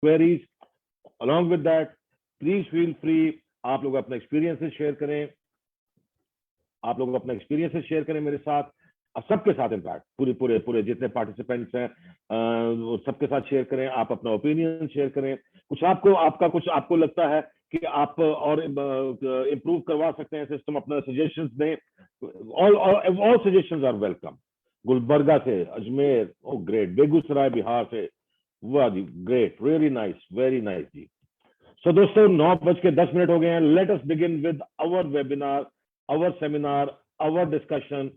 queries. Along with that, please feel free, आप लोग अपने एक्सपीरियंसेस शेयर करें, आप लोग अपने एक्सपीरियंसेस शेयर करें मेरे साथ, सबके साथ इनफैक्ट पूरे पूरे पूरे जितने पार्टिसिपेंट्स हैं सबके साथ शेयर करें, आप अपना ओपिनियन शेयर करें, कुछ आपको लगता है कि आप और इम्प्रूव करवा सकते हैं सिस्टम, अपना सजेशंस दें, all suggestions are welcome. Gulbarga से, अजमेर, ओ ग्रेट, बेगूसराय बिहार से, वाह ji great, really nice, very nice ji. So दोस्तों 9:10 हो गए हैं, let us begin with our webinar, our seminar, our discussion,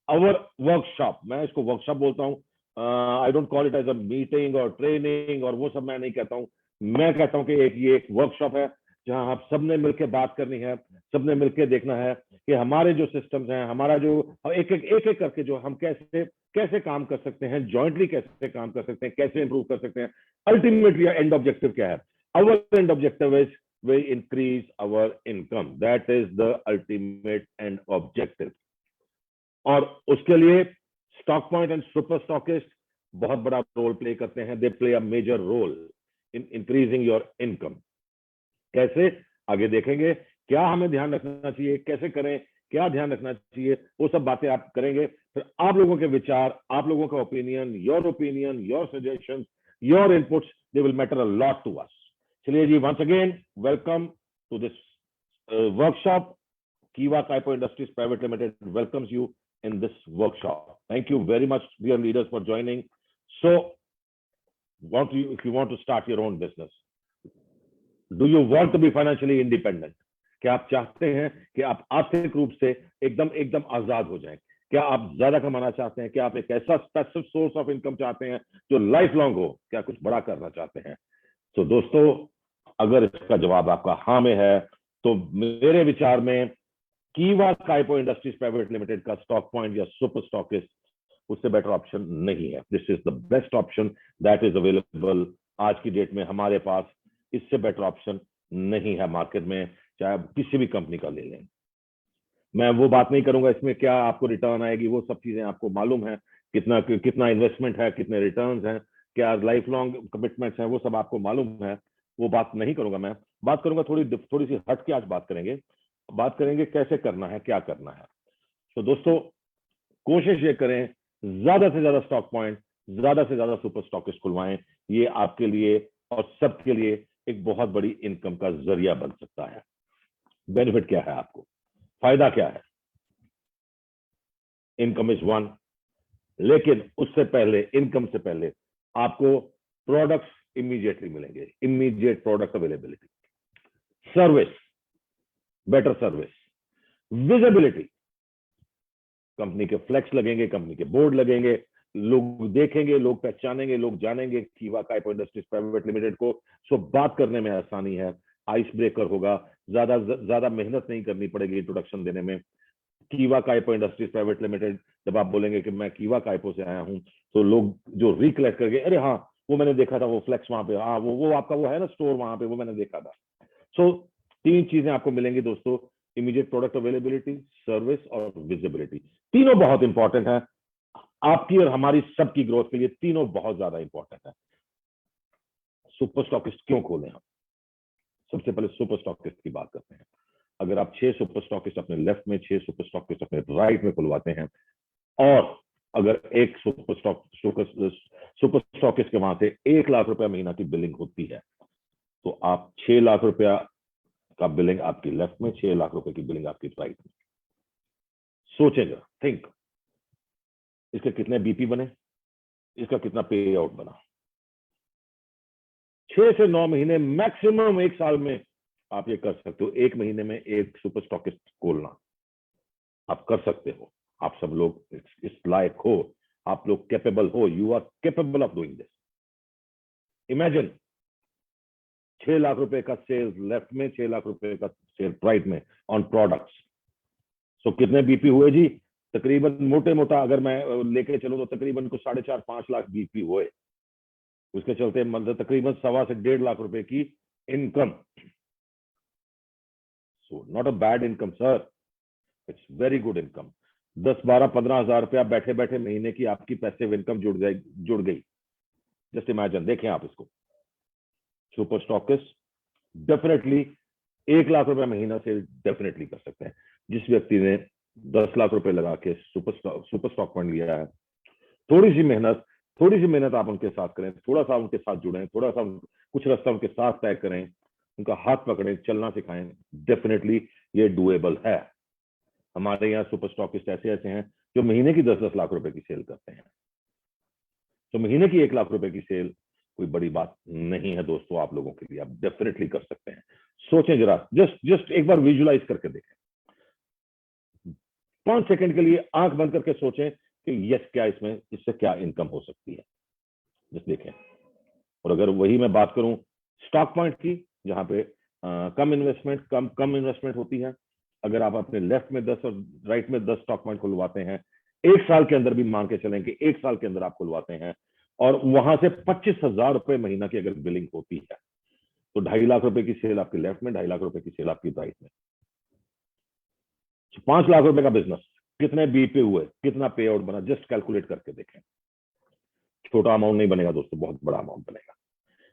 our workshop. मैं इसको वर्कशॉप बोलता हूँ, I don't call it as a meeting और ट्रेनिंग और वो सब मैं नहीं कहता हूँ, मैं कहता हूँ कि ये एक वर्कशॉप है जहां आप सबने मिलकर बात करनी है, सबने मिलकर देखना है कि हमारे जो सिस्टम्स हैं, हमारा जो एक एक करके जो हम कैसे काम कर सकते हैं, जॉइंटली कैसे काम कर सकते हैं, कैसे इंप्रूव कर सकते हैं। अल्टीमेटली एंड ऑब्जेक्टिव क्या है? Our end objective is we increase our income. That is the ultimate end objective. और उसके लिए stock point and super stockist बहुत बड़ा रोल प्ले करते हैं। They play a major role in increasing your income. कैसे, आगे देखेंगे। क्या हमें ध्यान रखना चाहिए, कैसे करें, क्या ध्यान रखना चाहिए, वो सब बातें आप करेंगे। फिर आप लोगों के विचार, आप लोगों का opinion, your suggestion, your inputs, they will matter a lot to us. चलिए ji, once again welcome to this workshop. Kiva Kaipo Industries Private Limited welcomes you in this workshop. Thank you very much, dear leaders, for joining. So, if you want to start your own business, do you want to be financially independent? क्या आप चाहते हैं कि आप आर्थिक रूप से एकदम आजाद हो जाएं? क्या आप ज्यादा कमाना चाहते हैं? क्या आप एक ऐसा स्पेसिफिक सोर्स ऑफ इनकम चाहते हैं जो लाइफ लॉन्ग हो? क्या कुछ बड़ा करना चाहते हैं? तो दोस्तों, अगर इसका जवाब आपका हाँ में है, तो मेरे विचार में कीवा काइपो इंडस्ट्रीज प्राइवेट लिमिटेड का स्टॉक पॉइंट या सुपर स्टॉकिस्ट उससे बेटर ऑप्शन नहीं है। This is the best option that is available आज की डेट में हमारे पास। इससे बेटर ऑप्शन नहीं है मार्केट में, चाहे आप किसी भी कंपनी का ले लें। मैं वो बात नहीं करूंगा इसमें क्या आपको रिटर्न आएगी, वो सब चीजें आपको मालूम है, कितना इन्वेस्टमेंट है, कितने रिटर्न्स हैं, क्या लाइफ लॉन्ग कमिटमेंट्स हैं, वो सब आपको मालूम है। वो बात नहीं करूंगा। मैं बात करूंगा थोड़ी सी हट के। आज बात करेंगे कैसे करना है, क्या करना है। तो दोस्तों, कोशिश ये करें ज्यादा से ज्यादा स्टॉक पॉइंट, ज्यादा से ज्यादा सुपर स्टॉकिस्ट खुलवाएं। ये आपके लिए और सबके लिए एक बहुत बड़ी इनकम का जरिया बन सकता है। बेनिफिट क्या है आपको, फायदा क्या है? इनकम इज वन, लेकिन उससे पहले, इनकम से पहले आपको प्रोडक्ट्स इमीडिएटली मिलेंगे, immediate product availability, service, better service, visibility, company के फ्लेक्स लगेंगे, कंपनी के बोर्ड लगेंगे, लोग देखेंगे, लोग पहचानेंगे, लोग जानेंगे कीवा काइपो इंडस्ट्रीज प्राइवेट लिमिटेड को। सो बात करने में आसानी है, आइस ब्रेकर होगा, ज्यादा मेहनत नहीं करनी पड़ेगी इंट्रोडक्शन देने में। कीवा काइपो इंडस्ट्रीज प्राइवेट लिमिटेड, जब आप बोलेंगे कि मैं कीवा काइपो से आया हूं, तो लोग जो रिकलेक्ट करके, अरे हाँ वो मैंने देखा था, वो फ्लेक्स वहां पे, हाँ वो आपका वो है ना स्टोर वहां पे, वो मैंने देखा था। सो 3 चीजें आपको मिलेंगी दोस्तों, इमीडिएट प्रोडक्ट अवेलेबिलिटी, सर्विस और विजिबिलिटी। तीनों बहुत इंपॉर्टेंट है आपकी और हमारी सबकी ग्रोथ के लिए, तीनों बहुत ज्यादा इंपॉर्टेंट है। सुपर स्टॉकिस्ट क्यों खोलें हम? सबसे पहले सुपर स्टॉकिस्ट की बात करते हैं। अगर आप 6 सुपर स्टॉकिस्ट अपने लेफ्ट में, 6 सुपर स्टॉकिस्ट अपने राइट में खुलवाते हैं, और अगर एक सुपर स्टॉकिस्ट के वहां से 1 लाख रुपया महीना की बिलिंग होती है, तो आप 6 लाख रुपया का बिलिंग आपकी लेफ्ट में, 6 लाख रुपए की बिलिंग आपकी राइट में। सोचेगा, थिंक, इसके कितने बीपी बने, इसका कितना पे आउट बना। 6 से 9 महीने, मैक्सिमम 1 साल में आप ये कर सकते हो। 1 महीने में एक सुपर स्टॉकिस्ट खोलना आप कर सकते हो। आप सब लोग इस लायक हो, आप लोग कैपेबल हो, you are capable of doing this. Imagine 6 lakh रुपए का सेल्स लेफ्ट में, 6 लाख रुपए का सेल्स राइट में ऑन प्रोडक्ट्स। सो कितने बीपी हुए जी? तकरीबन मोटे मोटा अगर मैं लेके चलूं तो तकरीबन कुछ 4.5-5 लाख बीपी हुए। उसके चलते मतलब तकरीबन 1.25 से 1.5 लाख रुपए की income. So not a bad income sir, it's very good income. 10-12-15 हजार रुपया बैठे बैठे महीने की आपकी पैसिव इनकम जुड़ गई। जस्ट इमेजिन, देखें आप इसको। सुपर स्टॉकिस्ट डेफिनेटली 1 लाख रुपए महीना से डेफिनेटली कर सकते हैं। जिस व्यक्ति ने 10 लाख रुपए लगा के सुपर स्टॉक फंड लिया है, थोड़ी सी मेहनत आप उनके साथ करें, थोड़ा सा उनके साथ जुड़ें, थोड़ा सा कुछ रास्ता उनके साथ तय करें, उनका हाथ पकड़ें, चलना सिखाएं, डेफिनेटली ये डुएबल है। हमारे यहाँ सुपर स्टॉकिस्ट ऐसे हैं जो महीने की 10-10 लाख रुपए की सेल करते हैं। तो महीने की 1 लाख रुपए की सेल कोई बड़ी बात नहीं है दोस्तों, आप लोगों के लिए आप डेफिनेटली कर सकते हैं। सोचें जरा, जस्ट एक बार विजुलाइज करके देखें, 5 सेकंड के लिए आंख बंद करके सोचें कि यस क्या इससे क्या इनकम हो सकती है, जस्ट देखें। और अगर वही मैं बात करूं स्टॉक पॉइंट की, जहां पे कम इन्वेस्टमेंट होती है, अगर आप अपने लेफ्ट में 10 और राइट में 10 स्टॉक पॉइंट खुलवाते हैं, 1 साल के अंदर भी मान के चलें कि 1 साल के अंदर आप खुलवाते हैं और वहां से 25,000 रुपए महीना की अगर बिलिंग होती है, तो 2.5 लाख रुपए की सेल आपके लेफ्ट में, 2.5 लाख रुपए की सेल आपकी राइट में, 5 लाख रुपए का बिजनेस कितने बी पे हुए, कितना पे आउट बना, जस्ट कैलकुलेट करके देखें। छोटा अमाउंट नहीं बनेगा दोस्तों, बहुत बड़ा अमाउंट बनेगा।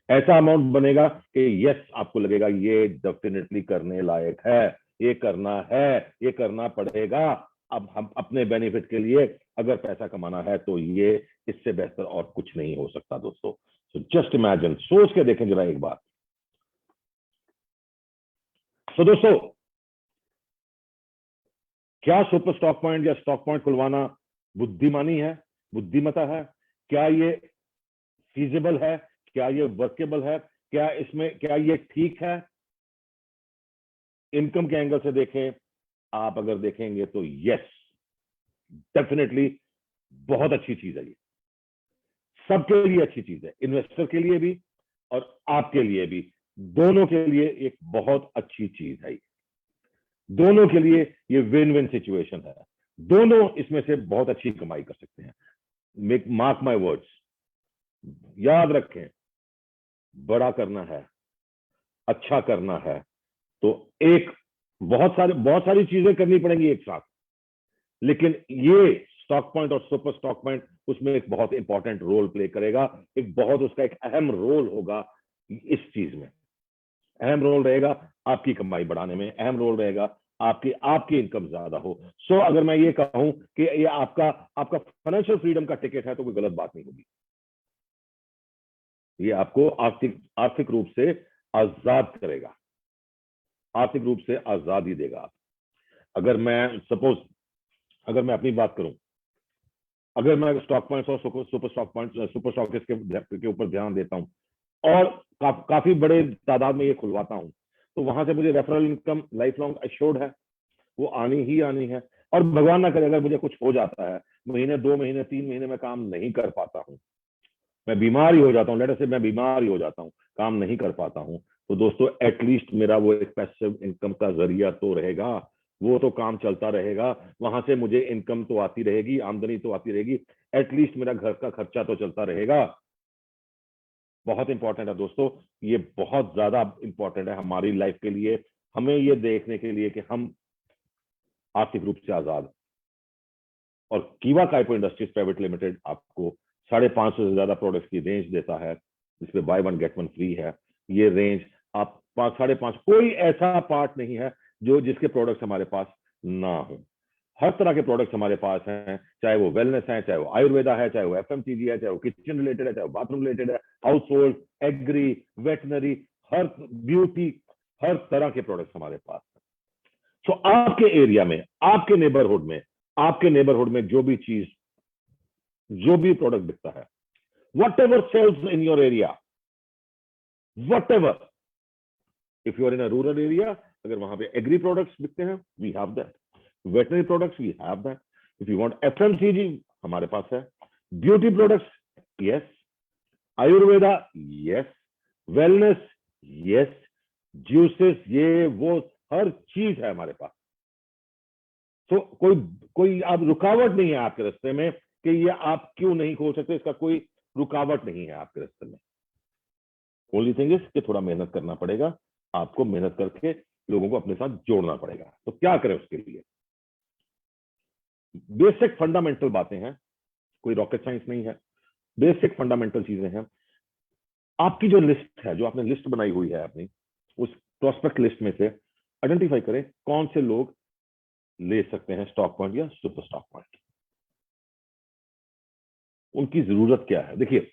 ऐसा अमाउंट बनेगा कि यस आपको लगेगा ये डेफिनेटली करने लायक है, ये करना है, ये करना पड़ेगा। अब हम अपने बेनिफिट के लिए अगर पैसा कमाना है तो ये इससे बेहतर और कुछ नहीं हो सकता दोस्तों। सो जस्ट इमेजिन, सोच के देखें जरा एक बार। तो दोस्तों, क्या सुपर स्टॉक पॉइंट या स्टॉक पॉइंट खुलवाना बुद्धिमानी है, बुद्धिमता है? क्या ये फीजिबल है? क्या ये वर्केबल है? क्या ये ठीक है? इनकम के एंगल से देखें, आप अगर देखेंगे तो यस, डेफिनेटली बहुत अच्छी चीज है। ये सबके लिए अच्छी चीज है, इन्वेस्टर के लिए भी और आपके लिए भी, दोनों के लिए एक बहुत अच्छी चीज है। दोनों के लिए ये विन विन सिचुएशन है, दोनों इसमें से बहुत अच्छी कमाई कर सकते हैं। मेक मार्क माय वर्ड्स, याद रखें, बड़ा करना है, अच्छा करना है तो एक बहुत सारी चीजें करनी पड़ेंगी एक साथ, लेकिन ये स्टॉक पॉइंट और सुपर स्टॉक पॉइंट उसमें एक बहुत इंपॉर्टेंट रोल प्ले करेगा, उसका एक अहम रोल होगा। इस चीज में अहम रोल रहेगा आपकी कमाई बढ़ाने में, अहम रोल रहेगा आपकी इनकम ज्यादा हो। सो अगर मैं ये कहूं कि ये आपका फाइनेंशियल फ्रीडम का टिकट है तो कोई गलत बात नहीं होगी। ये आपको आर्थिक रूप से आजाद करेगा, आर्थिक रूप से आजादी देगा। अगर मैं अपनी बात करूं, अगर मैं स्टॉक पॉइंट्स और सुपर स्टॉक के ऊपर ध्यान देता हूं और काफी बड़े तादाद में ये खुलवाता हूं, तो वहां से मुझे referral income life long assured है, वो आनी ही आनी है। और भगवान ना करे अगर मुझे कुछ हो जाता है, महीने 2 महीने 3 महीने में काम नहीं कर पाता हूं, मैं बीमार ही हो जाता हूँ, लेटर से मैं बीमार ही हो जाता हूँ, काम नहीं कर पाता हूँ, तो दोस्तों एटलीस्ट मेरा वो एक पैसिव इनकम का जरिया तो रहेगा, वो तो काम चलता रहेगा, वहां से मुझे इनकम तो आती रहेगी, आमदनी तो आती रहेगी, एटलीस्ट मेरा घर का खर्चा तो चलता रहेगा। बहुत इंपॉर्टेंट है दोस्तों, ये बहुत ज्यादा इंपॉर्टेंट है हमारी लाइफ के लिए, हमें ये देखने के लिए कि हम आर्थिक रूप से आजाद। और कीवा काइपो इंडस्ट्रीज प्राइवेट लिमिटेड आपको 550 से ज्यादा प्रोडक्ट्स की रेंज देता है, जिसमें बाय 1 गेट 1 फ्री है। ये रेंज आप 5.5 कोई ऐसा पार्ट नहीं है जो जिसके प्रोडक्ट्स हमारे पास ना हो। हर तरह के प्रोडक्ट्स हमारे पास हैं, चाहे वो वेलनेस है, चाहे वो आयुर्वेदा है, चाहे वो एफएमसीजी है, चाहे वो किचन रिलेटेड है, चाहे वो बाथरूम रिलेटेड है, हाउस होल्ड, एग्री, वेटनरी, हर ब्यूटी, हर तरह के प्रोडक्ट्स हमारे पास है। तो आपके एरिया में, आपके नेबरहुड में जो भी प्रोडक्ट बिकता है, whatever sales in your area, whatever, if you are in a rural area, अगर वहां पे एग्री प्रोडक्ट्स बिकते हैं, we have that, veterinary products we have that, if you want FMCG हमारे पास है, beauty products yes, Ayurveda yes, wellness yes, juices, ये वो हर चीज है हमारे पास। तो कोई आप रुकावट नहीं है आपके रास्ते में कि ये आप क्यों नहीं खोल सकते, इसका कोई रुकावट नहीं है आपके रास्ते में। ओनली थिंग इज कि थोड़ा मेहनत करना पड़ेगा, आपको मेहनत करके लोगों को अपने साथ जोड़ना पड़ेगा। तो क्या करें उसके लिए? बेसिक फंडामेंटल बातें हैं, कोई रॉकेट साइंस नहीं है, बेसिक फंडामेंटल चीजें हैं। आपकी जो लिस्ट है, जो आपने लिस्ट बनाई हुई है अपनी, उस प्रोस्पेक्ट लिस्ट में से आइडेंटिफाई करें कौन से लोग ले सकते हैं स्टॉक पॉइंट या सुपर स्टॉक पॉइंट, उनकी जरूरत क्या है। देखिए,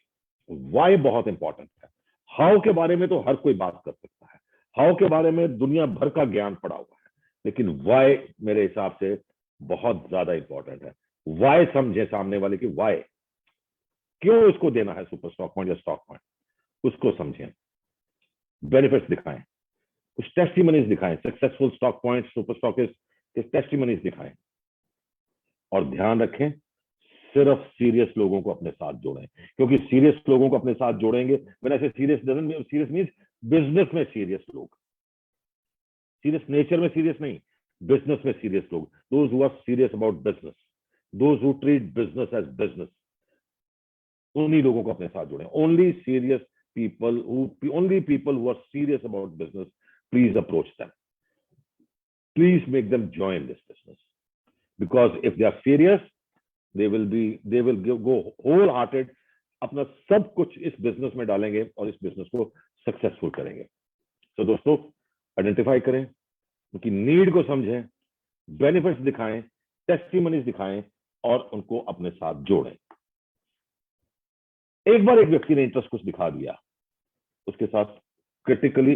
वाई बहुत इंपॉर्टेंट है। हाउ के बारे में तो हर कोई बात कर सकता है, हाउ के बारे में दुनिया भर का ज्ञान पड़ा हुआ है, लेकिन वाई मेरे हिसाब से बहुत ज्यादा इंपॉर्टेंट है। वाई समझे सामने वाले की, वाई क्यों उसको देना है सुपर स्टॉक पॉइंट या स्टॉक पॉइंट, उसको समझें, बेनिफिट्स दिखाएं, कुछ टेस्टिमनीज दिखाएं, successful stock point super stockist के टेस्टिमनीज दिखाएं, और ध्यान रखें सिर्फ सीरियस लोगों को अपने साथ जोड़ें, क्योंकि सीरियस लोगों को अपने साथ जोड़ेंगे। मैंने ऐसे serious doesn't serious means business में सीरियस लोग, सीरियस नेचर में सीरियस नहीं, बिजनेस में सीरियस लोग, those who are serious about business, those who treat business as business, उन्हीं लोगों को अपने साथ जोड़ें। Only serious people only people who are serious about business, please approach them, please make them join this business, because if they are serious they will go wholehearted, अपना सब कुछ इस बिजनेस में डालेंगे और इस बिजनेस को सक्सेसफुल करेंगे। तो दोस्तों, आइडेंटिफाई करें, उनकी नीड को समझें, बेनिफिट्स दिखाएं, टेस्टिमनीज दिखाएं और उनको अपने साथ जोड़ें। एक बार एक व्यक्ति ने इंटरेस्ट कुछ दिखा दिया, उसके साथ critically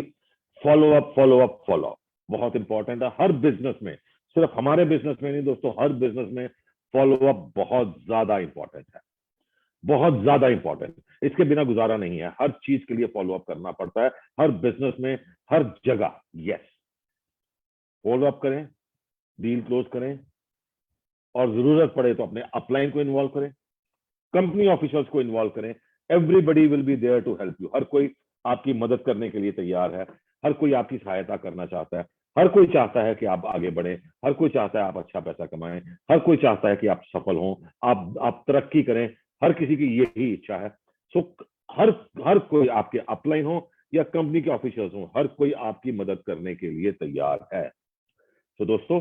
follow up follow up follow up बहुत इंपॉर्टेंट है हर बिजनेस में, सिर्फ हमारे बिजनेस में नहीं दोस्तों, हर बिजनेस में फॉलो अप बहुत ज्यादा इंपॉर्टेंट है, बहुत ज्यादा इंपॉर्टेंट। इसके बिना गुजारा नहीं है, हर चीज के लिए फॉलो अप करना पड़ता है, हर बिजनेस में, हर जगह। यस, फॉलो अप करें, डील क्लोज करें, और जरूरत पड़े तो अपने अपलाइन को इन्वॉल्व करें, कंपनी ऑफिसर्स को इन्वॉल्व करें। Everybody will be there to help you, हर कोई आपकी मदद करने के लिए तैयार है, हर कोई आपकी सहायता करना चाहता है, हर कोई चाहता है कि आप आगे बढ़े, हर कोई चाहता है आप अच्छा पैसा कमाएं, हर कोई चाहता है कि आप सफल हों, आप तरक्की करें, हर किसी की यही इच्छा है। सो हर हर कोई, आपके अपलाइन हो या कंपनी के ऑफिसर्स हो, हर कोई आपकी मदद करने के लिए तैयार है। तो दोस्तों,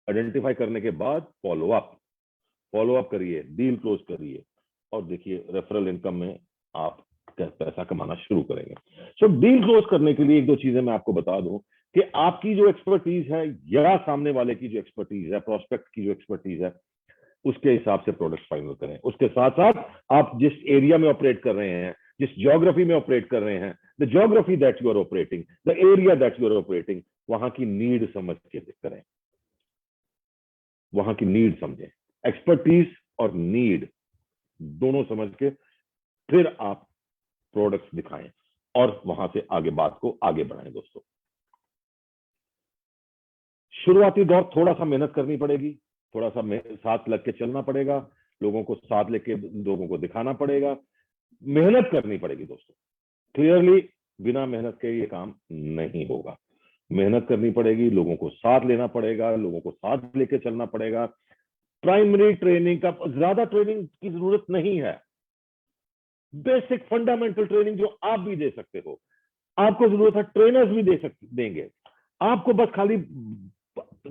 आइडेंटिफाई करने के बाद फॉलो अप करिए, डील क्लोज करिए, और देखिए रेफरल इनकम में आप पैसा कमाना शुरू करेंगे। सो डील क्लोज करने के लिए एक दो चीजें मैं आपको बता दूं कि आपकी जो एक्सपर्टीज है या सामने वाले की जो एक्सपर्टीज है, प्रोस्पेक्ट की जो एक्सपर्टीज है, उसके हिसाब से प्रोडक्ट फाइनल करें। उसके साथ साथ आप जिस एरिया में ऑपरेट कर रहे हैं, जिस ज्योग्राफी में ऑपरेट कर रहे हैं, the geography that you are operating, the area that you are operating, वहां की नीड समझ के करें, वहां की नीड समझें, एक्सपर्टीज और नीड दोनों समझ के फिर आप प्रोडक्ट्स दिखाएं और वहां से आगे बात को आगे बढ़ाएं। दोस्तों, शुरुआती दौर थोड़ा सा मेहनत करनी पड़ेगी, थोड़ा सा साथ लग के चलना पड़ेगा, लोगों को साथ लेके लोगों को दिखाना पड़ेगा, मेहनत करनी पड़ेगी दोस्तों। क्लियरली बिना मेहनत के ये काम नहीं होगा, मेहनत करनी पड़ेगी, लोगों को साथ लेना पड़ेगा, लोगों को साथ लेके चलना पड़ेगा। प्राइमरी ट्रेनिंग का ज्यादा ट्रेनिंग की जरूरत नहीं है, बेसिक फंडामेंटल ट्रेनिंग जो आप भी दे सकते हो, आपको जरूरत है ट्रेनर्स भी देंगे, आपको बस खाली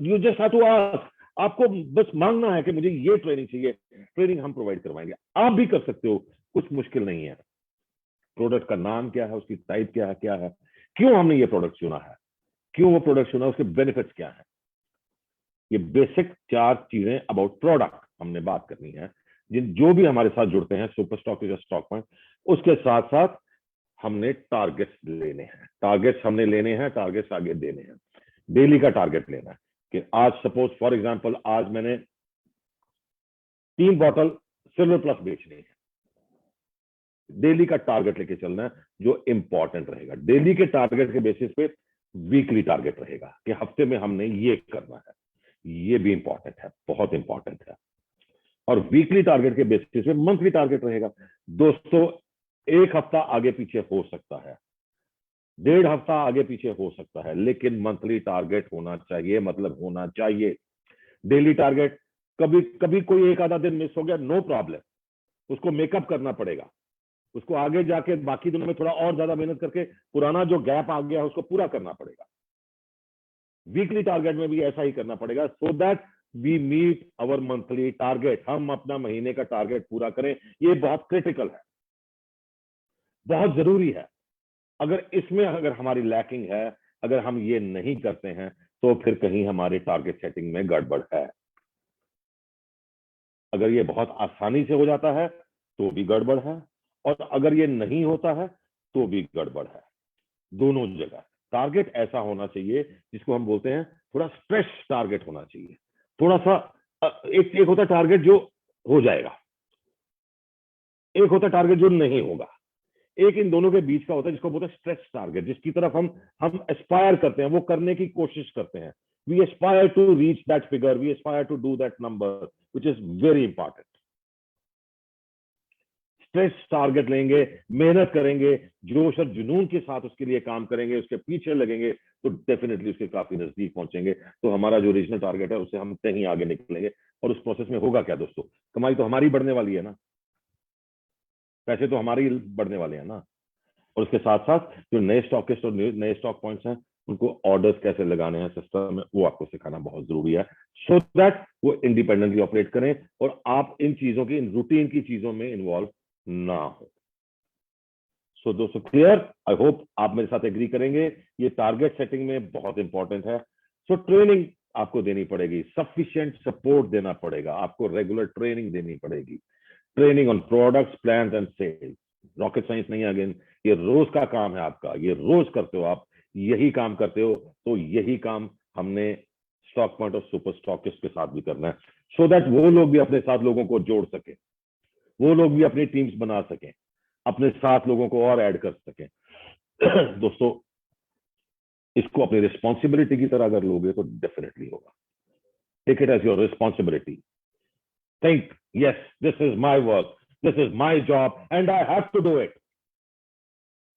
you just have to ask, आपको बस मांगना है कि मुझे ये ट्रेनिंग चाहिए, ट्रेनिंग हम प्रोवाइड करवाएंगे, आप भी कर सकते हो, कुछ मुश्किल नहीं है। प्रोडक्ट का नाम क्या है, उसकी टाइप क्या है, क्यों हमने ये प्रोडक्ट चुना है, क्यों वो प्रोडक्ट चुना, उसके बेनिफिट्स क्या है, ये बेसिक 4 चीजें अबाउट प्रोडक्ट हमने बात करनी है। जो भी हमारे साथ जुड़ते हैं सुपर स्टॉक या स्टॉक पॉइंट, उसके साथ साथ हमने टारगेट्स लेने हैं, टारगेट्स हमने लेने हैं, टारगेट्स आगे देने हैं, डेली का टारगेट लेना है कि आज सपोज फॉर एग्जांपल आज मैंने 3 बॉटल सिल्वर प्लस बेचनी है, डेली का टारगेट लेके चलना है जो इंपॉर्टेंट रहेगा। डेली के टारगेट के बेसिस पे वीकली टारगेट रहेगा कि हफ्ते में हमने ये करना है, ये भी इंपॉर्टेंट है, बहुत इंपॉर्टेंट है। और वीकली टारगेट के बेसिस पे मंथली टारगेट रहेगा। दोस्तों, एक हफ्ता आगे पीछे हो सकता है, 1.5 हफ्ता आगे पीछे हो सकता है, लेकिन मंथली टारगेट होना चाहिए, मतलब होना चाहिए। डेली टारगेट कभी कभी कोई एक आधा दिन मिस हो गया, नो प्रॉब्लम, उसको मेकअप करना पड़ेगा, उसको आगे जाके बाकी दिनों में थोड़ा और ज्यादा मेहनत करके पुराना जो गैप आ गया उसको पूरा करना पड़ेगा। वीकली टारगेट में भी ऐसा ही करना पड़ेगा, so that we meet our monthly target, हम अपना महीने का टारगेट पूरा करें, ये बहुत क्रिटिकल है। बहुत जरूरी है। अगर इसमें अगर हमारी लैकिंग है, अगर हम ये नहीं करते हैं, तो फिर कहीं हमारी टारगेट सेटिंग में गड़बड़ है। अगर ये बहुत आसानी से हो जाता है तो भी गड़बड़ है, और अगर ये नहीं होता है तो भी गड़बड़ है। दोनों जगह टारगेट ऐसा होना चाहिए जिसको हम बोलते हैं थोड़ा स्ट्रेच टारगेट होना चाहिए। थोड़ा सा एक एक होता है टारगेट जो हो जाएगा, एक होता है टारगेट जो नहीं होगा, एक इन दोनों के बीच का होता है जिसको बोलते हैं स्ट्रेच टारगेट, जिसकी तरफ हम एस्पायर करते हैं, वो करने की कोशिश करते हैं। We aspire to reach that figure, we aspire to do that number, which is very important. Stretch target लेंगे, मेहनत करेंगे, जोश और जुनून के साथ उसके लिए काम करेंगे, उसके पीछे लगेंगे, तो डेफिनेटली उसके काफी नजदीक पहुंचेंगे। तो हमारा जो रीजनल टारगेट है उससे हम कहीं आगे निकलेंगे। और उस प्रोसेस में होगा क्या दोस्तों, कमाई तो हमारी बढ़ने वाली है ना, पैसे तो हमारे ही बढ़ने वाले हैं ना। और उसके साथ साथ जो नए स्टॉकिस्ट और नए स्टॉक पॉइंट्स हैं, उनको ऑर्डर्स कैसे लगाने हैं सिस्टम में, वो आपको सिखाना बहुत जरूरी है, सो दैट वो इंडिपेंडेंटली ऑपरेट करें और आप इन चीजों की, इन रूटीन की चीजों में इन्वॉल्व ना हो। सो दोस्तों क्लियर, आई होप आप मेरे साथ एग्री करेंगे, ये टारगेट सेटिंग में बहुत इंपॉर्टेंट है। सो ट्रेनिंग आपको देनी पड़ेगी, सफिशिएंट सपोर्ट देना पड़ेगा, आपको रेगुलर ट्रेनिंग देनी पड़ेगी, training on products, plans and sales. Rocket science नहीं है, अगेन ये रोज का काम है आपका, ये रोज करते हो आप, यही काम करते हो, तो यही काम हमने स्टॉक पॉइंट और सुपर स्टॉकिस्ट के साथ भी करना है, सो दैट वो लोग भी अपने साथ लोगों को जोड़ सके, वो लोग भी अपनी टीम्स बना सकें, अपने साथ लोगों को और ऐड कर सकें। दोस्तों इसको अपनी रिस्पॉन्सिबिलिटी की तरह अगर लोगे तो डेफिनेटली होगा। Take it as your responsibility, think yes this is my work, this is my job and I have to do it,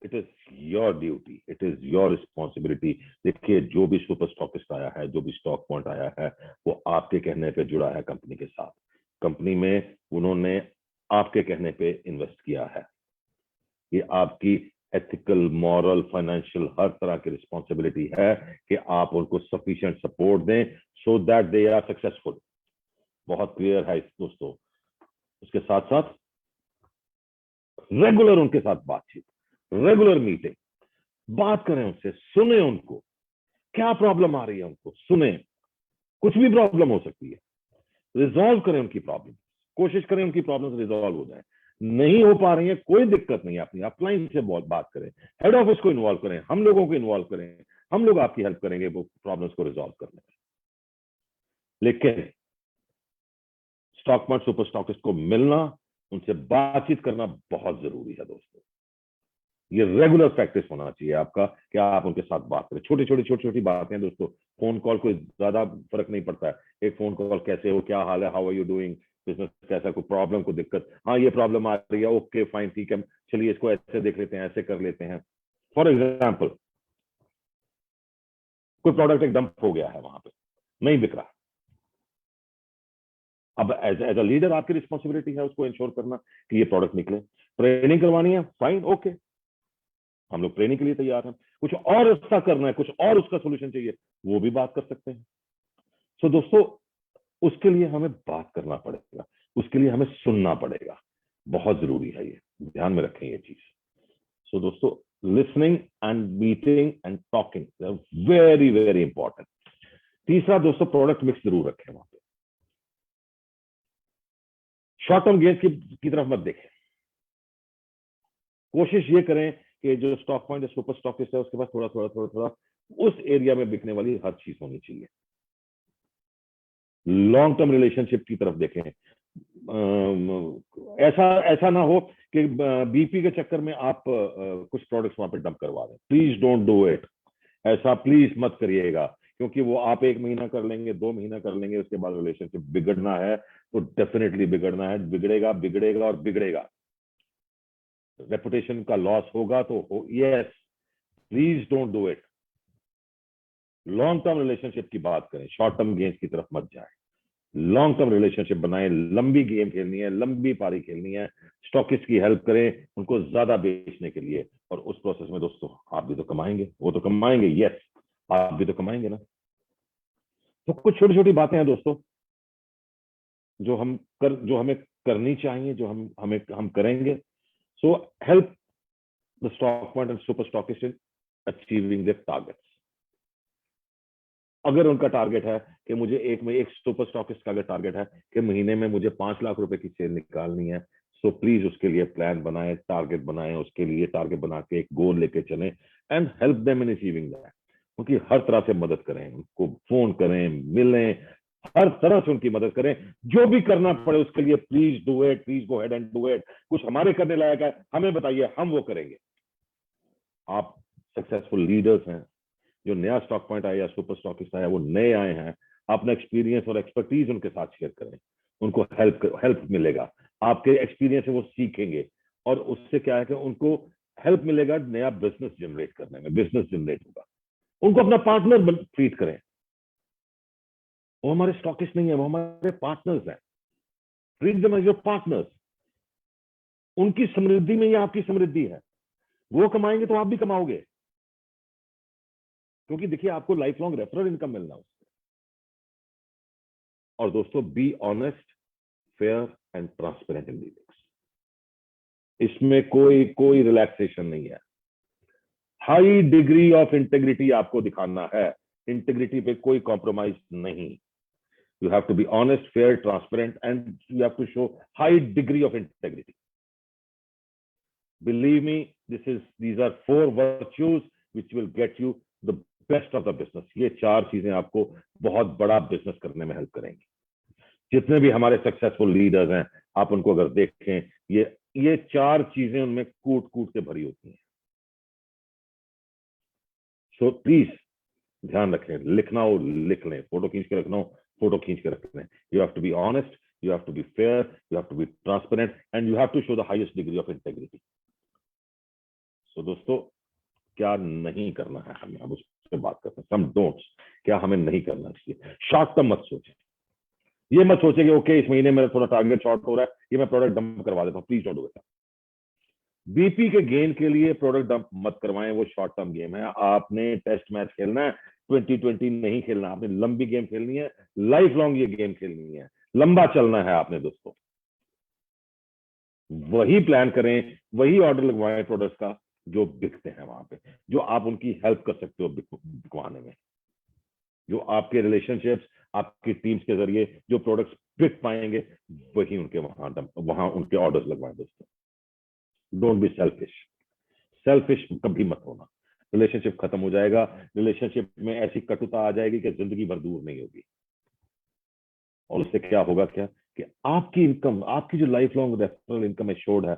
it is your duty, it is your responsibility. देखिए जो भी super stockist आया है, जो भी stock point आया है, वो आपके कहने पे जुड़ा है कंपनी के साथ, कंपनी में उन्होंने आपके कहने पे इन्वेस्ट किया है। ये आपकी एथिकल, मॉरल, फाइनेंशियल हर तरह की रिस्पॉन्सिबिलिटी है कि आप उनको सफिशिएंट सपोर्ट दें so that they are successful. बहुत क्लियर है दोस्तों। उसके साथ साथ रेगुलर उनके साथ बातचीत, रेगुलर मीटिंग, बात करें उनसे, सुने उनको, क्या प्रॉब्लम आ रही है उनको सुने, कुछ भी प्रॉब्लम हो सकती है, रिजॉल्व करें उनकी प्रॉब्लम, कोशिश करें उनकी प्रॉब्लम रिजॉल्व हो जाए। नहीं हो पा रही है कोई दिक्कत नहीं, अपनी अपलाइन से बहुत बात करें, हेड ऑफिस को इन्वॉल्व करें, हम लोगों को इन्वॉल्व करें, हम लोग आपकी हेल्प करेंगे वो प्रॉब्लम्स को रिजॉल्व करने में। लेकिन स्टॉक मार्केट सुपर स्टॉकिस्ट को मिलना, उनसे बातचीत करना बहुत जरूरी है दोस्तों। ये रेगुलर प्रैक्टिस होना चाहिए आपका कि आप उनके साथ बात करें। छोटी छोटी बातें दोस्तों, फोन कॉल कोई ज्यादा फर्क नहीं पड़ता है। एक फोन कॉल, कैसे हो, क्या हाल है, how are you doing, business कैसा, कोई प्रॉब्लम, कोई दिक्कत, हाँ ये प्रॉब्लम आ रही है, ओके फाइन ठीक है, चलिए इसको ऐसे देख लेते हैं, ऐसे कर लेते हैं। फॉर एग्जाम्पल कोई प्रोडक्ट एक डंप हो गया है, वहां पे नहीं बिक रहा, अब एज अ लीडर आपकी रिस्पॉन्सिबिलिटी है उसको इंश्योर करना कि ये प्रोडक्ट निकले। ट्रेनिंग करवानी है, फाइन ओके, हम लोग ट्रेनिंग के लिए तैयार हैं। कुछ और उसका करना है, कुछ और उसका सोल्यूशन चाहिए, वो भी बात कर सकते हैं। सो दोस्तों उसके लिए हमें बात करना पड़ेगा, उसके लिए हमें सुनना पड़ेगा, बहुत जरूरी है, ये ध्यान में रखें ये चीज। सो दोस्तों listening and meeting and talking very very important. तीसरा दोस्तों, प्रोडक्ट मिक्स जरूर रखें वहां पे, शॉर्ट टर्म गेंस की तरफ मत देखें। कोशिश ये करें कि जो स्टॉक पॉइंट सुपर स्टॉकिस्ट है उसके पास थोड़ा थोड़ा थोड़ा थोड़ा उस एरिया में बिकने वाली हर चीज होनी चाहिए। लॉन्ग टर्म रिलेशनशिप की तरफ देखें। ऐसा ऐसा ना हो कि बीपी के चक्कर में आप कुछ प्रोडक्ट्स वहां पे डंप करवा दें, प्लीज डोंट डू इट, ऐसा प्लीज मत करिएगा। क्योंकि वो आप 1 महीना कर लेंगे, 2 महीना कर लेंगे, उसके बाद रिलेशनशिप बिगड़ना है तो डेफिनेटली बिगड़ना है, बिगड़ेगा बिगड़ेगा और बिगड़ेगा, रेपुटेशन का लॉस होगा तो हो, yes please don't do it. Long term relationship की बात करें, शॉर्ट टर्म गेम्स की तरफ मत जाए। लॉन्ग टर्म रिलेशनशिप बनाएं, लंबी गेम खेलनी है, लंबी पारी खेलनी है, स्टॉकिस्ट की हेल्प करें उनको ज्यादा बेचने के लिए, और उस प्रोसेस में दोस्तों आप भी तो कमाएंगे, वो तो कमाएंगे, यस आप भी तो कमाएंगे ना। तो कुछ छोटी छोटी बातें हैं दोस्तों जो हमें करनी चाहिए, जो हम करेंगे। So help the stock point and super stockist in achieving their targets. अगर उनका टारगेट है कि मुझे एक सुपर स्टॉकिस्ट का अगर टारगेट है कि महीने में मुझे 5 लाख रुपए की सेल निकालनी है, सो प्लीज उसके लिए प्लान बनाएं, टारगेट बनाएं, उसके लिए टारगेट बना के एक गोल लेके चलें and help them in achieving that. उनकी हर तरह से मदद करें, उनको फोन करें, मिलें, हर तरह से उनकी मदद करें, जो भी करना पड़े उसके लिए please do it, please go head and do it. कुछ हमारे करने लायक है हमें बताइए, हम वो करेंगे। आप सक्सेसफुल लीडर्स हैं, जो नया स्टॉक पॉइंट आया या सुपर स्टॉकिस्ट आया वो नए आए हैं, अपना एक्सपीरियंस और एक्सपर्टीज उनके साथ शेयर करें, उनको हेल्प मिलेगा, आपके एक्सपीरियंस से वो सीखेंगे और उससे क्या है कि उनको हेल्प मिलेगा नया बिजनेस जनरेट करने में, बिजनेस जनरेट होगा। उनको अपना पार्टनर ट्रीट करें, वो हमारे स्टॉकिस्ट नहीं है, वो हमारे पार्टनर्स हैं, treat them as your partners. उनकी समृद्धि में ही आपकी समृद्धि है, वो कमाएंगे तो आप भी कमाओगे, क्योंकि देखिए आपको लाइफ लॉन्ग रेफरल इनकम मिलना उससे। और दोस्तों, B honest, fair and transparent in dealings. इसमें कोई रिलैक्सेशन नहीं है, हाई डिग्री ऑफ इंटेग्रिटी आपको दिखाना है, इंटेग्रिटी पे कोई कॉम्प्रोमाइज नहीं। You have to be honest, fair, transparent and you have to show high degree of integrity. Believe me, these are 4 virtues which will get you the best of the business. ये 4 चीजें आपको बहुत बड़ा business करने में help करेंगी। जितने भी हमारे सक्सेसफुल लीडर्स हैं, आप उनको अगर देखें, ये 4 चीजें उनमें कूट के भरी होती हैं। सो प्लीज ध्यान रखें, लिखना हो लिख लें, फोटो खींच के रखना हो फोटो खींच के रख लें। You have to be honest, you have to be fair, you have to be transparent and you have to show the highest degree of integrity. तो दोस्तों, क्या नहीं करना है हमें, अब उससे बात करते हैं। सम डोंट्स, क्या हमें नहीं करना चाहिए। शॉर्ट टर्म मत सोचें, ये मत सोचें कि ओके इस महीने मेरा थोड़ा टारगेट शॉर्ट हो रहा है, ये मैं प्रोडक्ट डंप करवा देता हूँ। Please don't do it. BP के गेन के लिए प्रोडक्ट डंप मत करवाएं, वो शॉर्ट टर्म गेम है। आपने टेस्ट मैच खेलना है, 2020 नहीं खेलना, आपने लंबी गेम खेलनी है, लाइफ लॉन्ग ये गेम खेलनी है, लंबा चलना है आपने दोस्तों। वही प्लान करें, वही ऑर्डर लगवाएं प्रोडक्ट्स का जो बिकते हैं वहां पे, जो आप उनकी हेल्प कर सकते हो बिकवाने में, जो आपके रिलेशनशिप्स, आपकी टीम्स के जरिए जो प्रोडक्ट्स बिक पाएंगे, वही उनके वहां उनके ऑर्डर्स लगवाएं दोस्तों। डोंट बी सेल्फिश कभी मत होना, रिलेशनशिप खत्म हो जाएगा, रिलेशनशिप में ऐसी कटुता आ जाएगी कि जिंदगी भर दूर नहीं होगी। और उससे क्या होगा कि आपकी इनकम, आपकी जो life long referral income assured है,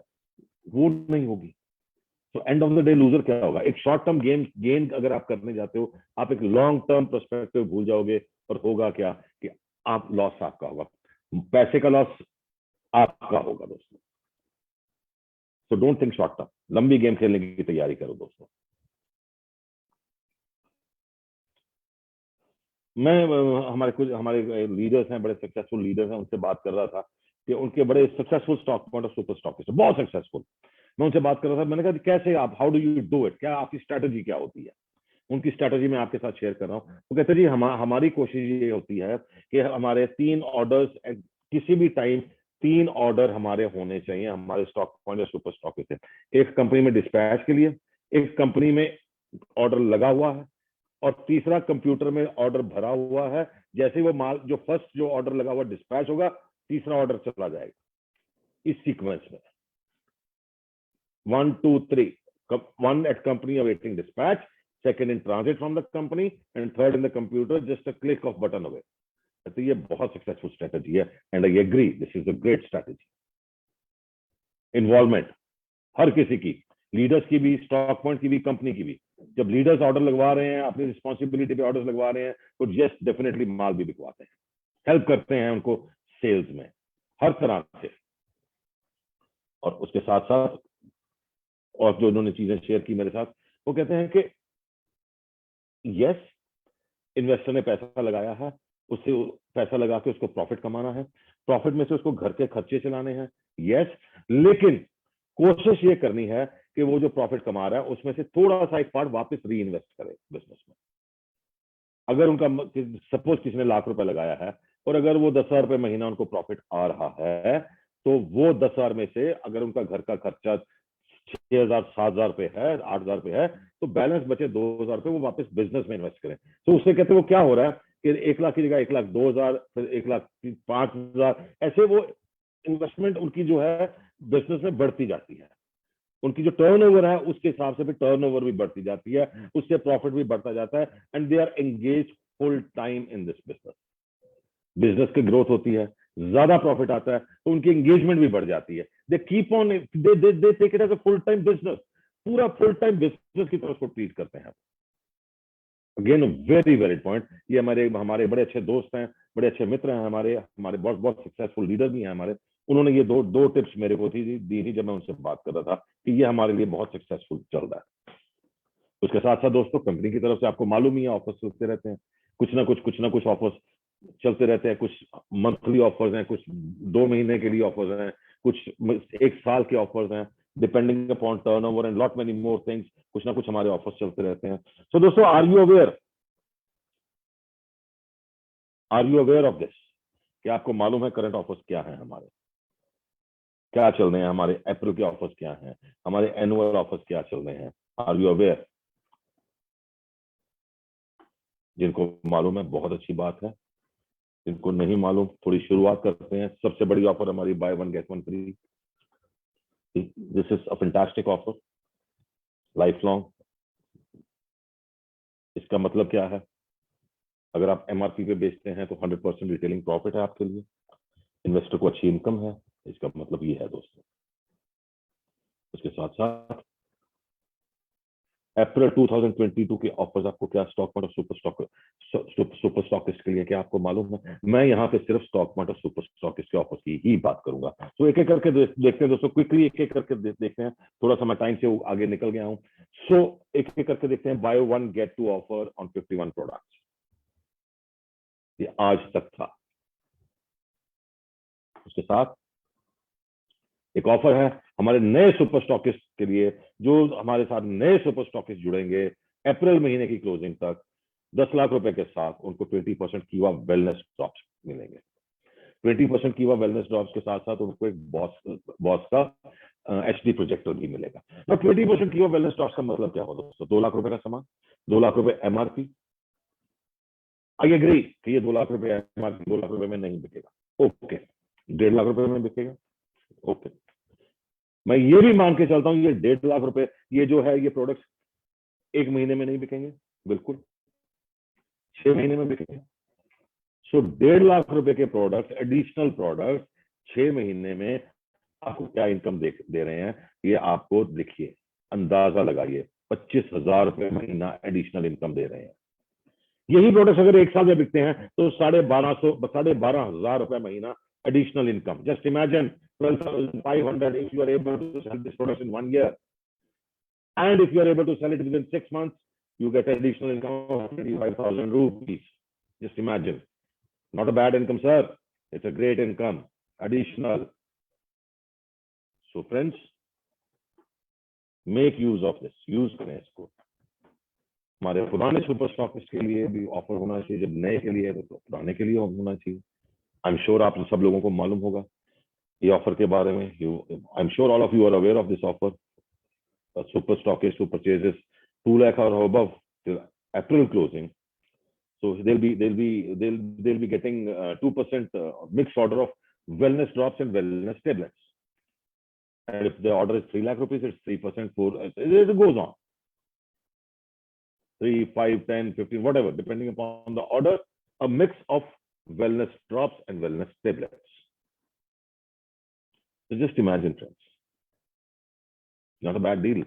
वो नहीं होगी। तो end of the day loser क्या होगा? एक शॉर्ट टर्म गेन अगर आप करने जाते हो, आप एक लॉन्ग टर्म पर्सपेक्टिव भूल जाओगे, और होगा क्या कि आप लॉस आपका होगा, पैसे का लॉस आपका होगा दोस्तों। So don't think short term, लंबी गेम खेलने की तैयारी करो दोस्तों। मैं हमारे लीडर्स हैं, बड़े सक्सेसफुल लीडर्स हैं, उनसे बात कर रहा था कि उनके बड़े सक्सेसफुल स्टॉक पॉइंट और सुपर स्टॉकिस्ट है, बहुत सक्सेसफुल। मैं उनसे बात कर रहा था, मैंने कहा कैसे आप, how do you do it, क्या आपकी स्ट्रेटजी क्या होती है? उनकी स्ट्रेटजी मैं आपके साथ शेयर कर रहा हूँ। वो कहते हैं जी हमारी कोशिश ये होती है कि हमारे 3 ऑर्डर्स, किसी भी टाइम 3 ऑर्डर हमारे होने चाहिए हमारे स्टॉक पॉइंट या सुपर स्टॉक से। एक कंपनी में डिस्पैच के लिए, एक कंपनी में ऑर्डर लगा हुआ है, और तीसरा कंप्यूटर में ऑर्डर भरा हुआ है। जैसे वो माल, जो फर्स्ट जो ऑर्डर लगा हुआ डिस्पैच होगा, तीसरा ऑर्डर चला जाएगा इस सीक्वेंस में, 1 2 3, 1 at company awaiting dispatch, second in transit from the company, and third in the computer, just a click of button away. तो ये बहुत सक्सेसफुल स्ट्रेटजी है, and I agree, this is a great strategy. Involvement हर किसी की, leaders की भी, stock point की भी, कंपनी की भी। जब लीडर्स ऑर्डर लगवा रहे हैं, अपनी रिस्पॉन्सिबिलिटी पे ऑर्डर लगवा रहे हैं, तो यस डेफिनेटली माल भी बिकवाते हैं, हेल्प करते हैं उनको सेल्स में हर तरह से। और उसके साथ साथ और जो उन्होंने चीजें शेयर की मेरे साथ, वो कहते हैं कि यस, इन्वेस्टर ने पैसा लगाया है, उससे पैसा लगा के उसको प्रॉफिट कमाना है, प्रॉफिट में से उसको घर के खर्चे चलाने हैं, यस, लेकिन कोशिश ये करनी है कि वो जो प्रॉफिट कमा रहा है उसमें से थोड़ा सा एक पार्ट वापस री इन्वेस्ट करे बिजनेस में। अगर उनका सपोज किसी ने ₹1,00,000 लगाया है, और अगर वो 10,000 रुपए महीना उनको प्रॉफिट आ रहा है, तो वो 10,000 में से अगर उनका घर का खर्चा 6,000 7,000 रुपए है, 8,000 रुपए है, तो बैलेंस बचे 2,000 रुपए, वो वापस बिजनेस में इन्वेस्ट करें। तो उससे कहते हैं वो क्या हो रहा है कि 1 लाख की जगह 1,02,000, फिर 1,05,000, ऐसे वो इन्वेस्टमेंट उनकी जो है बिजनेस में बढ़ती जाती है। उनकी जो टर्नओवर है उसके हिसाब से भी टर्नओवर भी बढ़ती जाती है, उससे प्रॉफिट भी बढ़ता जाता है, and they are engage full time in this business. Business की ग्रोथ होती है, ज्यादा प्रॉफिट आता है, तो उनकी एंगेजमेंट भी बढ़ जाती है। They keep on, they take it as a full time business, पूरा फुल टाइम बिजनेस की तरह उसको ट्रीट करते हैं। अगेन वेरी वेरी पॉइंट, ये हमारे हमारे बड़े अच्छे दोस्त हैं, बड़े अच्छे मित्र हैं, हमारे हमारे बहुत बहुत सक्सेसफुल लीडर भी हैं हमारे। उन्होंने ये दो टिप्स मेरे को दी थी जब मैं उनसे बात कर रहा था कि ये हमारे लिए बहुत सक्सेसफुल चल रहा है। उसके साथ साथ दोस्तों, कंपनी की तरफ से आपको मालूम ही है ऑफर्स चलते रहते हैं, कुछ ना कुछ ऑफर्स चलते रहते हैं। कुछ मंथली ऑफर्स हैं, कुछ 2 महीने के लिए ऑफर्स हैं, कुछ 1 साल के ऑफर्स हैं, depending upon turnover and lot many more things. कुछ ना कुछ हमारे ऑफर्स चलते रहते हैं। सो दोस्तों, are you aware of this? क्या आपको मालूम है करंट ऑफर्स क्या है हमारे, क्या चल रहे हैं हमारे? अप्रैल के ऑफर्स क्या हैं, हमारे एनुअल ऑफर्स क्या चल रहे हैं? Are you aware? जिनको मालूम है बहुत अच्छी बात है, जिनको नहीं मालूम थोड़ी शुरुआत करते हैं। सबसे बड़ी ऑफर हमारी bye one get one free. This is a fantastic offer, life long. इसका मतलब क्या है? अगर आप एमआरपी पे बेचते हैं तो 100% रिटेलिंग प्रॉफिट है आपके लिए, इन्वेस्टर को अच्छी इनकम है। इसका मतलब ये है दोस्तों। उसके साथ साथ अप्रैल 2022 के ऑफर्स आपको क्या स्टॉक मार्ट और सुपर स्टॉकिस्ट के लिए क्या आपको मालूम है? मैं यहाँ पे सिर्फ स्टॉक मार्ट और सुपर स्टॉकिस्ट के ऑफर्स की ही बात करूंगा। तो एक एक करके देखते हैं दोस्तों, क्विकली एक एक करके देखते हैं। थोड़ा सा मैं टाइम से आगे निकल गया हूँ। सो एक एक करके देखते हैं। Buy one get two offer on 51 products, ये आज तक था। उसके साथ एक ऑफर है हमारे नए सुपर स्टॉकिस्ट के लिए, जो हमारे साथ नए सुपर स्टॉकिस्ट जुड़ेंगे अप्रैल महीने की क्लोजिंग तक, 10 लाख रुपए के साथ उनको 20% कीवा वेलनेस ड्रॉप्स मिलेंगे। 20% कीवा वेलनेस ड्रॉप्स के साथ साथ उनको एक बॉस का एचडी प्रोजेक्टर भी मिलेगा। तो 20% कीवा वेलनेस ड्रॉप्स का मतलब क्या होगा दोस्तों? 2 लाख रुपए का सामान, 2 लाख रुपए एमआरपी। आई एग्री कि ये 2 लाख रुपए एमआरपी 2 लाख रुपए में नहीं बिकेगा, ओके। 1.5 लाख रुपए में बिकेगा, ओके। मैं ये भी मान के चलता हूँ ये 1.5 लाख रुपए ये जो है ये प्रोडक्ट 1 महीने में नहीं बिकेंगे, बिल्कुल 6 महीने में बिकेंगे। सो 1.5 लाख रुपए के प्रोडक्ट, एडिशनल प्रोडक्ट 6 महीने में आपको क्या इनकम दे रहे हैं, ये आपको देखिए, अंदाजा लगाइए, 25,000 रुपए महीना एडिशनल इनकम दे रहे हैं। यही प्रोडक्ट अगर 1 साल में बिकते हैं तो 12,500 रुपए महीना additional income. Just imagine 12,500 if you are able to sell this product in 1 year. And if you are able to sell it within 6 months, you get additional income of 25,000 rupees. Just imagine. Not a bad income, sir. It's a great income. Additional. So friends, make use of this. Use करें इसको। हमारे पुराने super stockist के लिए भी offer होना चाहिए, जब नए के लिए तो पुराने के लिए होना चाहिए। आई एम श्योर आप सब लोगों को मालूम होगा ये ऑफर के बारे में। I am sure all of you are aware of this offer. Super stockist who purchases 2 lakh or above till April closing, so they'll be getting 2% mixed order of wellness drops and wellness tablets. And if the order is 3 lakh rupees, it's 3%, 4. It goes on 3, 5, 10, 15, whatever, depending upon the order. A mix of wellness drops and wellness tablets. So just imagine, friends. Not a bad deal.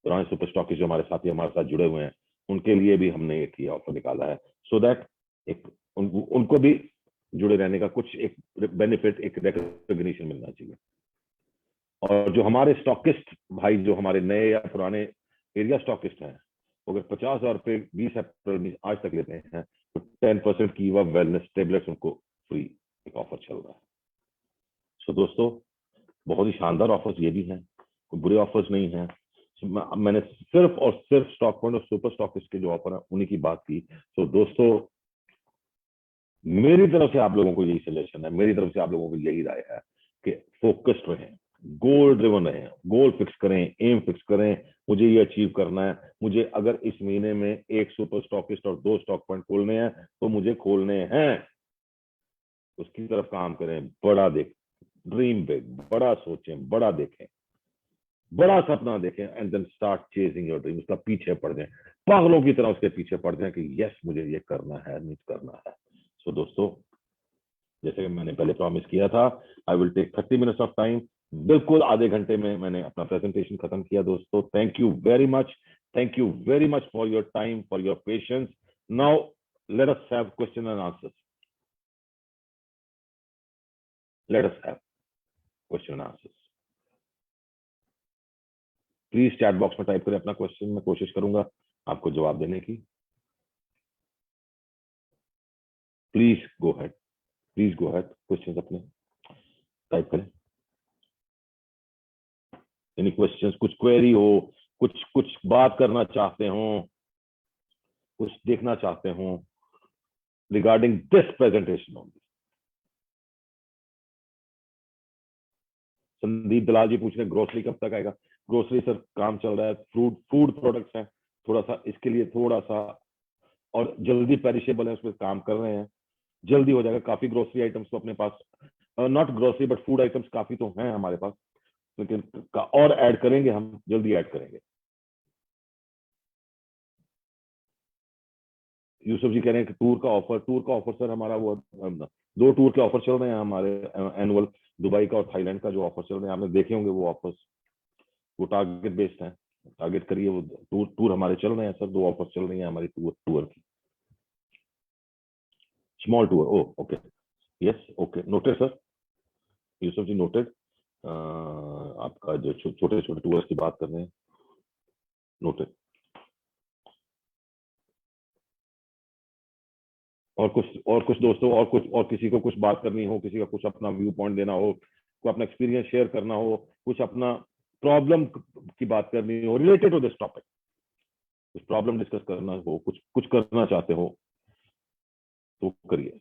पुराने super stockist जो हमारे साथी हमारे साथ जुड़े हुए हैं उनके लिए भी हमने एक ये ऑफर निकाला है, सो दैट एक उनको भी जुड़े रहने का कुछ एक बेनिफिट, एक रिकॉग्निशन मिलना चाहिए। और जो हमारे स्टॉकिस्ट भाई, जो हमारे नए या पुराने एरिया स्टॉकिस्ट हैं, अगर 50,000 रुपए 20 अप्रैल में आज तक लेते हैं तो 10% की वेलनेस टेबलेट्स उनको फ्री एक ऑफर चल रहा है। सो दोस्तों, बहुत ही शानदार ऑफर्स ये भी हैं, कोई बुरे ऑफर्स नहीं है। मैंने सिर्फ और सिर्फ स्टॉक फंड और सुपर स्टॉकिस्ट के जो ऑफर है उन्हीं की बात की। तो दोस्तों, मेरी तरफ से आप लोगों को यही सजेशन है, मेरी तरफ से आप लोगों को यही राय है कि फोकस्ड रहें, गोल ड्रिवन रहे, गोल फिक्स करें, एम फिक्स करें, मुझे ये अचीव करना है, मुझे अगर इस महीने में एक सुपर स्टॉकिस्ट और 2 स्टॉक पॉइंट खोलने हैं तो मुझे खोलने हैं, उसकी तरफ काम करें, बड़ा देख, ड्रीम बिग, बड़ा सोचें, बड़ा देखें, बड़ा सपना देखें, and then start chasing your dream, उसका पीछे पड़ जाएं, पागलों की तरह उसके पीछे पड़ जाएं कि यस मुझे ये करना है, नहीं करना है। सो दोस्तों, जैसे कि मैंने पहले प्रॉमिस किया था, I will take 30 minutes of time, बिल्कुल आधे घंटे में मैंने अपना प्रेजेंटेशन खत्म किया दोस्तों। Thank you very much, thank you very much for your time, for your patience. Now let us have question and answers, let us have question and answers. Please chat box में type करें अपना question, मैं कोशिश करूंगा आपको जवाब देने की। Please go head, please go head, questions अपने टाइप करें। एनी क्वेश्चंस, कुछ क्वेरी हो, कुछ कुछ बात करना चाहते हो, कुछ देखना चाहते हो regarding this presentation only. Sandeep Dalal ji पूछ रहे हैं ग्रोसरी कब तक आएगा। ग्रोसरी सर काम चल रहा है, फूड प्रोडक्ट्स हैं, थोड़ा सा इसके लिए थोड़ा सा और जल्दी पेरिशेबल है, उस पर काम कर रहे हैं, जल्दी हो जाएगा। काफी ग्रोसरी आइटम्स तो अपने पास, not grocery but food items काफी तो हैं हमारे पास, लेकिन और ऐड करेंगे, हम जल्दी ऐड करेंगे। यूसुफ जी कह रहे हैं कि टूर का ऑफर सर हमारा वो 2 टूर के ऑफर चल रहे हैं हमारे एनुअल, दुबई का और थाईलैंड का जो ऑफर चल रहे हैं, आपने देखे होंगे वो ऑफर्स, वो टारगेट बेस्ड है, टारगेट करिए। वो टूर हमारे चल रहे हैं सर, 2 ऑफर चल रही है हमारी टूर की, small tour. Oh okay, yes okay, noted sir, Yusuf ji noted. आपका जो छोटे छोटे टूर्स की बात कर रहे हैं, नोटेड। और कुछ दोस्तों, और किसी को कुछ बात करनी हो, किसी का कुछ अपना व्यू पॉइंट देना हो, कोई अपना एक्सपीरियंस शेयर करना हो, कुछ अपना प्रॉब्लम की बात करनी हो रिलेटेड टू दिस टॉपिक, कुछ प्रॉब्लम डिस्कस करना हो, कुछ कुछ करना चाहते हो तो करिए।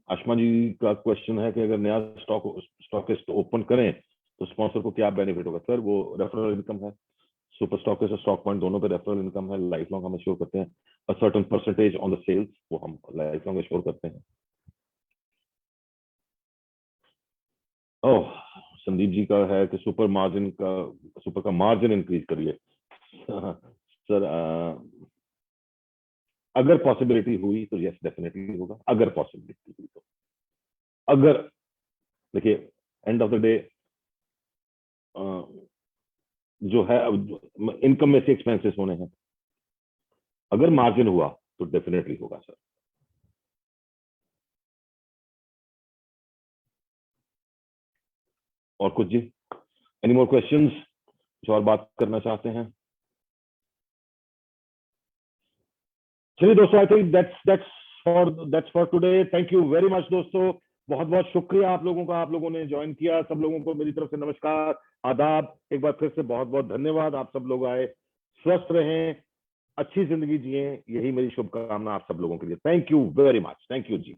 आशमा जी का क्वेश्चन है कि अगर नया स्टॉकिस्ट ओपन करें तो स्पॉन्सर को क्या बेनिफिट होगा। सर वो रेफरल इनकम है, सुपर स्टॉकिस्ट और स्टॉक पॉइंट दोनों पे रेफरल इनकम है, लाइफ लॉन्ग हम एश्योर करते हैं, a certain percentage on the sales, वो हम लाइफ लॉन्ग एश्योर करते हैं। ओह, संदीप जी का है कि सुपर का मार्जिन इंक्रीज करिए। सर अगर पॉसिबिलिटी हुई तो यस डेफिनेटली होगा, अगर पॉसिबिलिटी हुई तो। अगर देखिए, एंड ऑफ द डे जो है इनकम में से एक्सपेंसेस होने हैं, अगर मार्जिन हुआ तो डेफिनेटली होगा सर। और कुछ जी, एनी मोर क्वेश्चंस, कुछ और बात करना चाहते हैं। चलिए दोस्तों, I think that's for today. Thank you very much दोस्तों, बहुत बहुत शुक्रिया आप लोगों का, आप लोगों ने ज्वाइन किया, सब लोगों को मेरी तरफ से नमस्कार, आदाब, एक बार फिर से बहुत बहुत धन्यवाद, आप सब लोग आए, स्वस्थ रहें, अच्छी जिंदगी जिए, यही मेरी शुभकामना आप सब लोगों के लिए। Thank you very much, thank you ji.